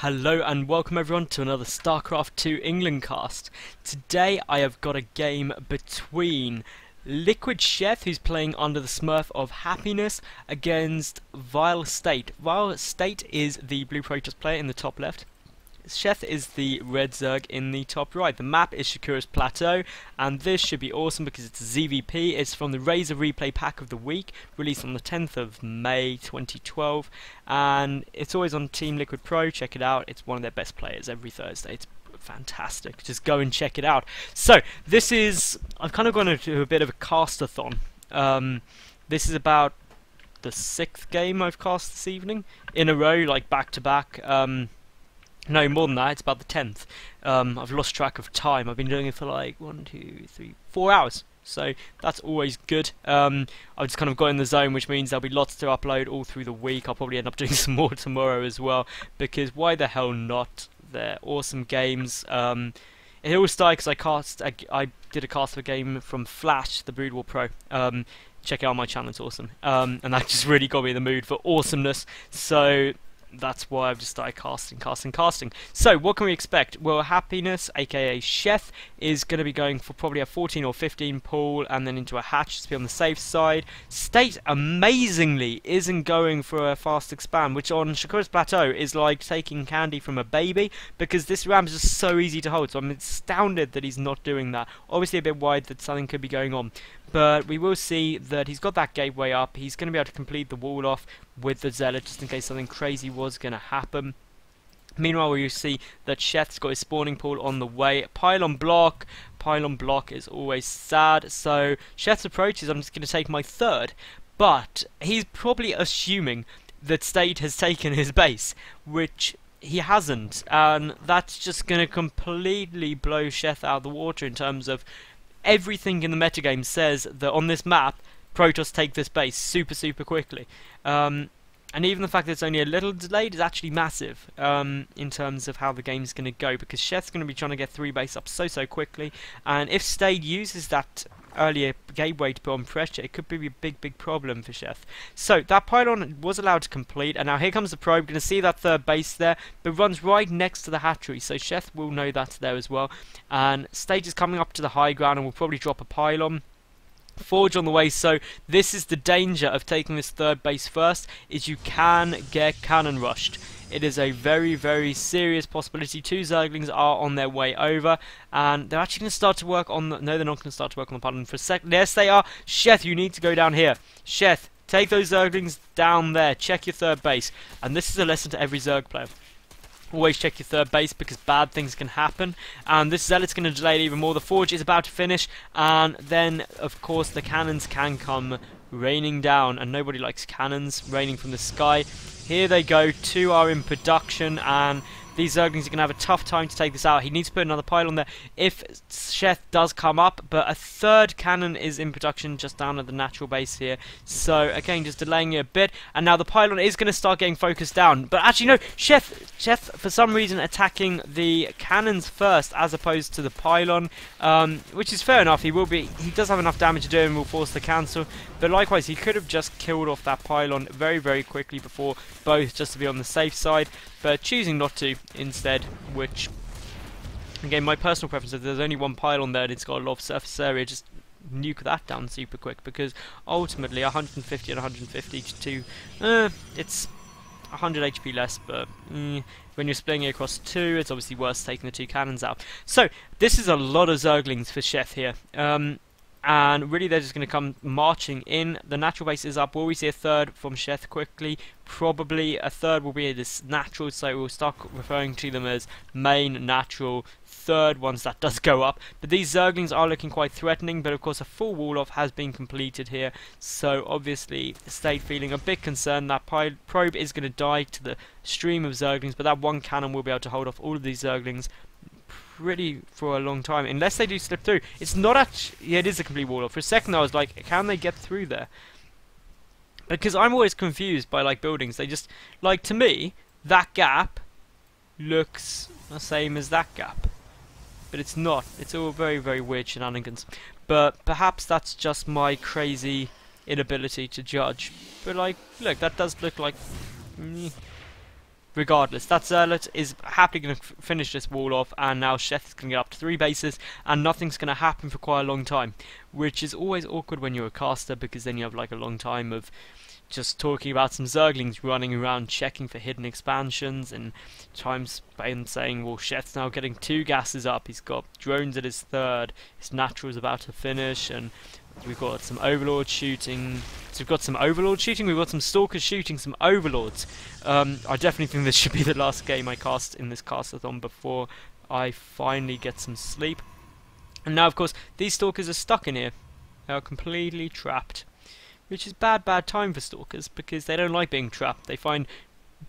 Hello and welcome everyone to another StarCraft 2 England cast. Today I have got a game between LiquidSheth, who's playing under the Smurf of Happiness, against vileState. vileState is the blue Protoss player in the top left. Sheth is the red Zerg in the top right. The map is Shakura's Plateau, and this should be awesome because it's ZvP. It's from the Razor Replay Pack of the Week, released on the 10th of May 2012, and it's always on Team Liquid Pro. Check it out. It's one of their best players every Thursday. It's fantastic. Just go and check it out. So this is, I've kind of gone into a bit of a castathon. This is about the 6th game I've cast this evening in a row, like back to back. No, more than that, it's about the 10th. I've lost track of time. I've been doing it for like 4 hours. So that's always good. I've just kind of got in the zone, which means there'll be lots to upload all through the week. I'll probably end up doing some more tomorrow as well, because why the hell not? They're awesome games. It all started because I did a cast of a game from Flash, the Brood War Pro. Check it out on my channel, it's awesome. And that just really got me in the mood for awesomeness. So that's why I've just started casting. So, what can we expect? Well, Happiness, aka Sheth, is going to be going for probably a 14 or 15 pool, and then into a hatch to be on the safe side. State, amazingly, isn't going for a fast expand, which on Shakura's Plateau is like taking candy from a baby, because this ramp is just so easy to hold, so I'm astounded that he's not doing that. Obviously a bit wide that something could be going on. But we will see that he's got that gateway up. He's going to be able to complete the wall off with the Zealot just in case something crazy was going to happen. Meanwhile, we will see that Sheth's got his spawning pool on the way. Pylon block. Pylon block is always sad. So Sheth's approach is I'm just going to take my third. But he's probably assuming that State has taken his base, which he hasn't. And that's just going to completely blow Sheth out of the water in terms of everything in the metagame says that on this map, Protoss take this base super quickly. And even the fact that it's only a little delayed is actually massive in terms of how the game's going to go, because Sheth's going to be trying to get 3 base up so quickly, and if Stade uses that earlier gateway to put on pressure, it could be a big problem for Sheth. So that pylon was allowed to complete, and now here comes the probe. Going to see that third base there, but runs right next to the hatchery, so Sheth will know that's there as well. And Stage is coming up to the high ground and will probably drop a pylon. Forge on the way, so this is the danger of taking this third base first, is you can get cannon rushed. It is a very serious possibility. 2 Zerglings are on their way over, and they're actually going to start to work on the... No, they're not going to start to work on the pylon for a second. Yes, they are. Sheth, you need to go down here. Sheth, take those Zerglings down there. Check your third base. And this is a lesson to every Zerg player. Always check your third base, because bad things can happen. And this Zealot's going to delay it even more. The Forge is about to finish, and then, of course, the cannons can come raining down, and nobody likes cannons raining from the sky. Here they go, 2 are in production, and these Zerglings are going to have a tough time to take this out. He needs to put another pylon there if Sheth does come up, but a third cannon is in production just down at the natural base here. So, again, just delaying it a bit, and now the pylon is going to start getting focused down. But actually, no, Sheth for some reason, attacking the cannons first as opposed to the pylon, which is fair enough. He does have enough damage to do and will force the cancel. But likewise, he could have just killed off that pylon very quickly before both, just to be on the safe side, but choosing not to instead, which, again, my personal preference is there's only one pylon there and it's got a lot of surface area, just nuke that down super quick, because ultimately 150 and 150 to it's 100 HP less, but when you're splitting it across 2, it's obviously worth taking the 2 cannons out. So this is a lot of Zerglings for Sheth here. And really they're just going to come marching in. The natural base is up. Will we see a third from Sheth quickly? Probably. A third will be this natural, so we'll start referring to them as main, natural, third once that does go up. But these Zerglings are looking quite threatening, but of course a full wall off has been completed here, so obviously State feeling a bit concerned that probe is going to die to the stream of Zerglings, but that one cannon will be able to hold off all of these Zerglings pretty for a long time, unless they do slip through. It's not actually... Yeah, it is a complete wall off. For a second I was like, can they get through there? Because I'm always confused by like buildings. They just, like, to me, that gap looks the same as that gap, but it's not. It's all very weird shenanigans. But perhaps that's just my crazy inability to judge. But like, look, that does look like regardless. That Zealot is happily going to finish this wall off, and now Sheth is going to get up to 3 bases, and nothing's going to happen for quite a long time, which is always awkward when you're a caster, because then you have like a long time of just talking about some Zerglings running around checking for hidden expansions, and times and saying, well, Sheth's now getting 2 gases up, he's got drones at his 3rd, his natural is about to finish, and we've got some Overlords shooting. So we've got some Overlords shooting, we've got some Stalkers shooting some Overlords. I definitely think this should be the last game I cast in this castathon before I finally get some sleep. And now, of course, these Stalkers are stuck in here. They are completely trapped. Which is bad time for Stalkers, because they don't like being trapped. They find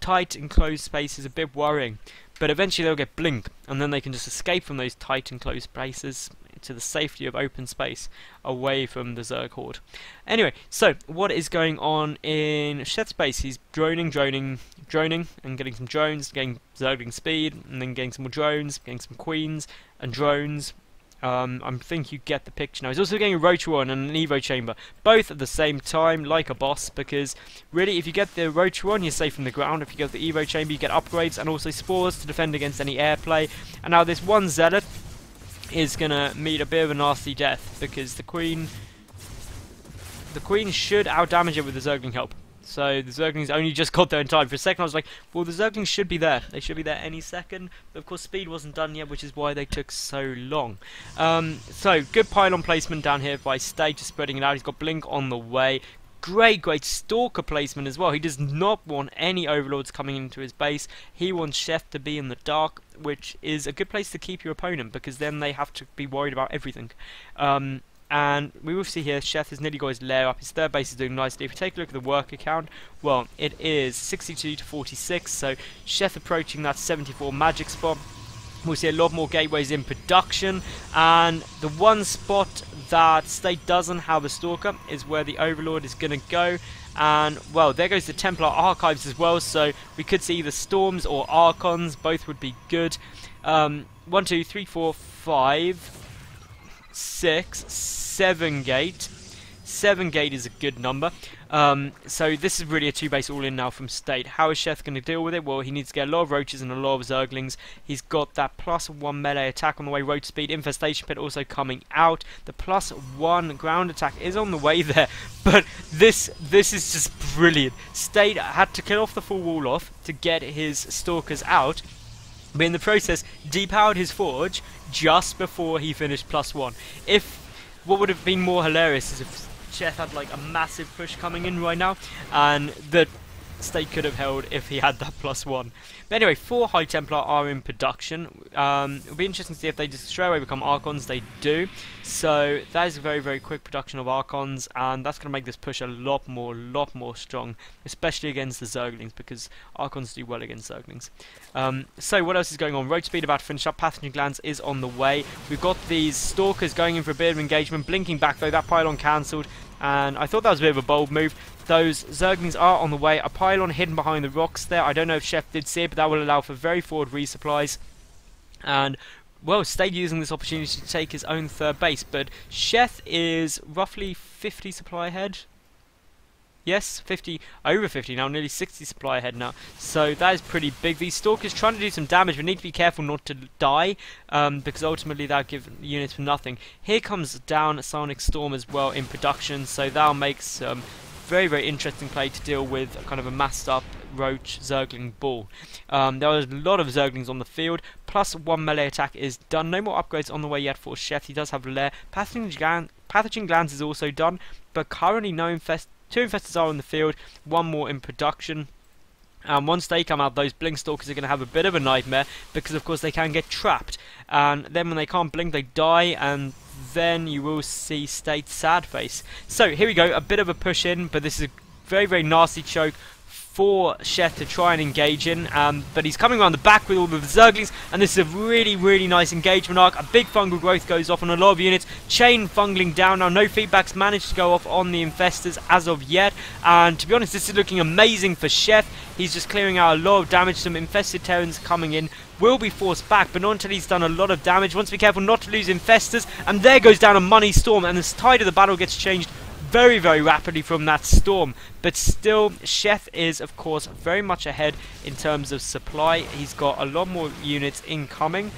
tight enclosed spaces a bit worrying. But eventually they'll get Blink, and then they can just escape from those tight enclosed spaces to the safety of open space, away from the Zerg horde. Anyway, so what is going on in Sheth's base? He's droning, and getting some drones, getting Zergling speed, and then getting some more drones, getting some queens, and drones. I think you get the picture now. He's also getting a Rotor-1 and an Evo Chamber, both at the same time, like a boss, because really, if you get the Rotor-1, you're safe from the ground. If you get the Evo Chamber, you get upgrades and also spores to defend against any airplay. And now this one Zealot is going to meet a bit of a nasty death, because the Queen should outdamage it with the Zergling help. So the Zerglings only just got there in time. For a second I was like, well, the Zerglings should be there. They should be there any second. But of course speed wasn't done yet, which is why they took so long. So good pylon placement down here by State, just spreading it out. He's got Blink on the way. Great Stalker placement as well. He does not want any Overlords coming into his base. He wants Sheth to be in the dark, which is a good place to keep your opponent, because then they have to be worried about everything. And we will see here, Sheth has nearly got his lair up. His 3rd base is doing nicely. If you take a look at the worker count, well, it is 62 to 46. So Sheth approaching that 74 magic spot. We'll see a lot more gateways in production. And the one spot that State doesn't have a Stalker is where the Overlord is going to go. And, well, there goes the Templar Archives as well. So we could see either Storms or Archons. Both would be good. 1, 2, 3, 4, 5... 6, 7 gate. 7 gate is a good number. So this is really a 2-base all-in now from State. How is Sheth going to deal with it? Well, he needs to get a lot of roaches and a lot of Zerglings. He's got that +1 melee attack on the way, road speed, infestation pit also coming out. The +1 ground attack is on the way there, but this is just brilliant. State had to kill off the full wall off to get his Stalkers out, but in the process depowered his forge just before he finished +1. What would have been more hilarious is if Sheth had like a massive push coming in right now, and the State could have held if he had that +1. But anyway, 4 High Templar are in production. It'll be interesting to see if they just straight away become Archons. They do. So that is a very quick production of Archons, and that's going to make this push a lot more strong, especially against the Zerglings, because Archons do well against Zerglings. So what else is going on? Road speed about to finish up. Pathogen Glands is on the way. We've got these Stalkers going in for a bit of engagement. Blinking back though. That pylon cancelled, and I thought that was a bit of a bold move. Those Zerglings are on the way. A pylon hidden behind the rocks there. I don't know if Sheth did see it, but that will allow for very forward resupplies. And, well, State using this opportunity to take his own 3rd base. But Sheth is roughly 50 supply ahead. Yes, 50, over 50 now, nearly 60 supply ahead now. So that is pretty big. These Stalkers trying to do some damage, but need to be careful not to die, because ultimately that'll give units for nothing. Here comes down a Sonic Storm as well in production, so that'll make some very interesting play to deal with kind of a massed up Roach Zergling ball. There was a lot of Zerglings on the field. +1 melee attack is done. No more upgrades on the way yet for Sheth. He does have Lair. Pathogen Glands is also done, but currently no 2 infestors are on the field, 1 more in production. And once they come out, those Blink Stalkers are going to have a bit of a nightmare, because of course they can get trapped, and then when they can't blink they die, and then you will see State's sad face. So here we go, a bit of a push in, but this is a very nasty choke for Sheth to try and engage in, but he's coming around the back with all of the Zerglings, and this is a really nice engagement arc. A big fungal growth goes off on a lot of units, chain fungling down. Now no feedbacks managed to go off on the infestors as of yet, and to be honest this is looking amazing for Sheth. He's just clearing out a lot of damage. Some infested Terrans coming in will be forced back, but not until he's done a lot of damage. Wants to be careful not to lose infestors, and there goes down a money storm, and the tide of the battle gets changed very, very rapidly from that storm. But still, Sheth is, of course, very much ahead in terms of supply. He's got a lot more units incoming.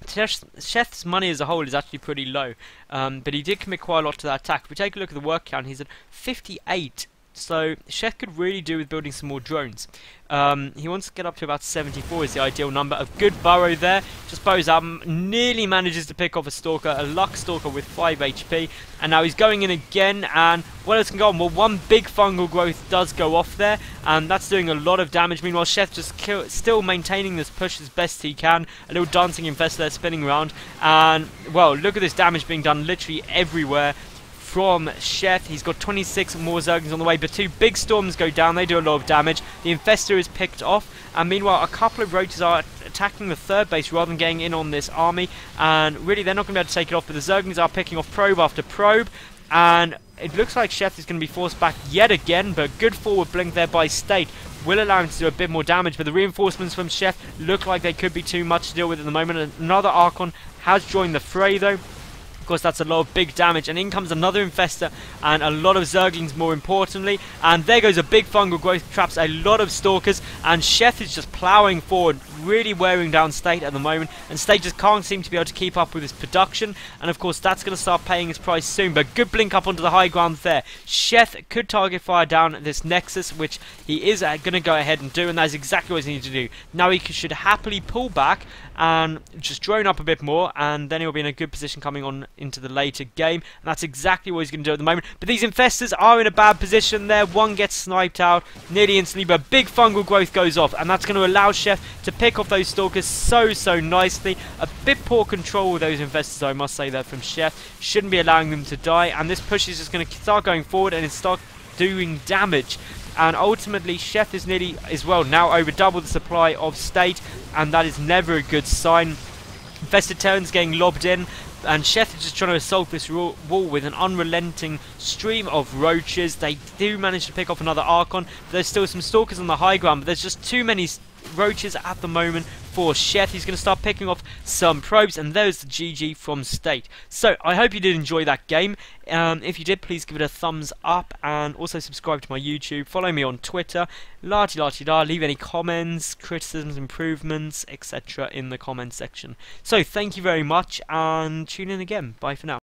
Sheth's money as a whole is actually pretty low, but he did commit quite a lot to that attack. If we take a look at the work count, he's at 58. So Sheth could really do with building some more drones. He wants to get up to about 74 is the ideal number. A good burrow there. Just burrows out, nearly manages to pick off a Stalker, a Luck Stalker with 5 HP. And now he's going in again, and what else can go on? Well, one big fungal growth does go off there, and that's doing a lot of damage. Meanwhile, Sheth just still maintaining this push as best he can. A little dancing infestor there spinning around. And, well, look at this damage being done literally everywhere from Sheth. He's got 26 more Zerglings on the way, but 2 big storms go down. They do a lot of damage. The infestor is picked off, and meanwhile a couple of roaches are attacking the 3rd base rather than getting in on this army, and really they're not going to be able to take it off, but the Zerglings are picking off probe after probe, and it looks like Sheth is going to be forced back yet again, but good forward blink there by State will allow him to do a bit more damage, but the reinforcements from Sheth look like they could be too much to deal with at the moment. Another Archon has joined the fray though. Of course, that's a lot of big damage, and in comes another infestor and a lot of Zerglings more importantly, and there goes a big fungal growth, traps a lot of Stalkers, and Sheth is just ploughing forward, really wearing down State at the moment, and State just can't seem to be able to keep up with his production, and of course that's going to start paying its price soon. But good blink up onto the high ground there. Sheth could target fire down this Nexus, which he is going to go ahead and do, and that's exactly what he needs to do. Now he should happily pull back and just drone up a bit more, and then he'll be in a good position coming on into the later game, and that's exactly what he's going to do at the moment. But these infestors are in a bad position there. One gets sniped out nearly instantly, but big fungal growth goes off, and that's going to allow Sheth to pick off those Stalkers so nicely. A bit poor control with those infestors, I must say, there from Sheth. Shouldn't be allowing them to die, and this push is just going to start going forward and start doing damage. And ultimately Sheth is nearly as well now over double the supply of State, and that is never a good sign. Infested Terrans getting lobbed in, and Sheth is just trying to assault this wall with an unrelenting stream of roaches. They do manage to pick off another Archon. There's still some Stalkers on the high ground, but there's just too many roaches at the moment for Sheth. He's going to start picking off some probes, and there's the GG from State. So I hope you did enjoy that game. If you did, please give it a thumbs up, and also subscribe to my YouTube. Follow me on Twitter. La-ti-da. Leave any comments, criticisms, improvements, etc. in the comment section. So thank you very much, and tune in again. Bye for now.